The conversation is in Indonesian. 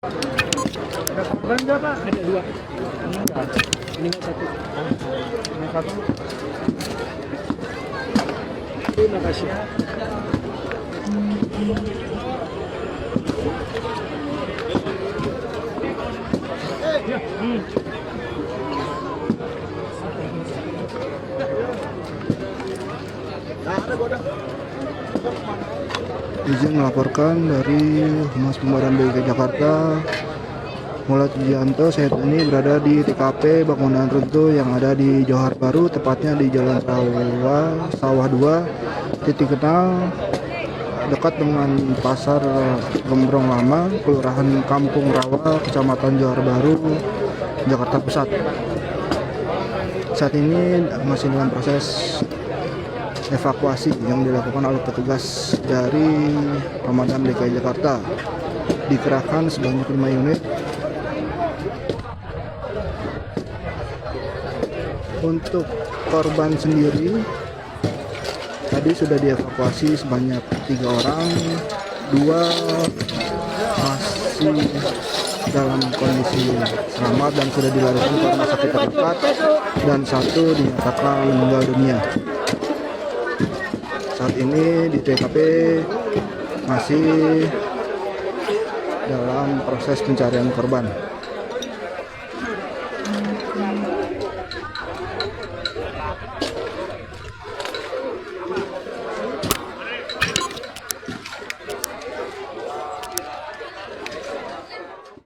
Ada korban nggak Pak? Ada dua. Ini nggak satu. Ini satu. Terima kasih. Izin melaporkan dari Humas Pemadam DKI Jakarta, Muhammad Widianto. Saat ini berada di TKP bangunan runtuh yang ada di Johar Baru, tepatnya di Jalan Sawah 2, titik 0, dekat dengan Pasar Gembrong Lama, Kelurahan Kampung Rawa, Kecamatan Johar Baru, Jakarta Pusat. Saat ini masih dalam proses evakuasi yang dilakukan oleh petugas dari Pemadam DKI Jakarta. Dikerahkan sebanyak 5 unit. Untuk korban sendiri tadi sudah dievakuasi sebanyak 3 orang, 2 masih dalam kondisi selamat dan sudah dilarikan ke rumah sakit terdekat, dan 1 dinyatakan meninggal dunia. Saat ini di TKP masih dalam proses pencarian korban.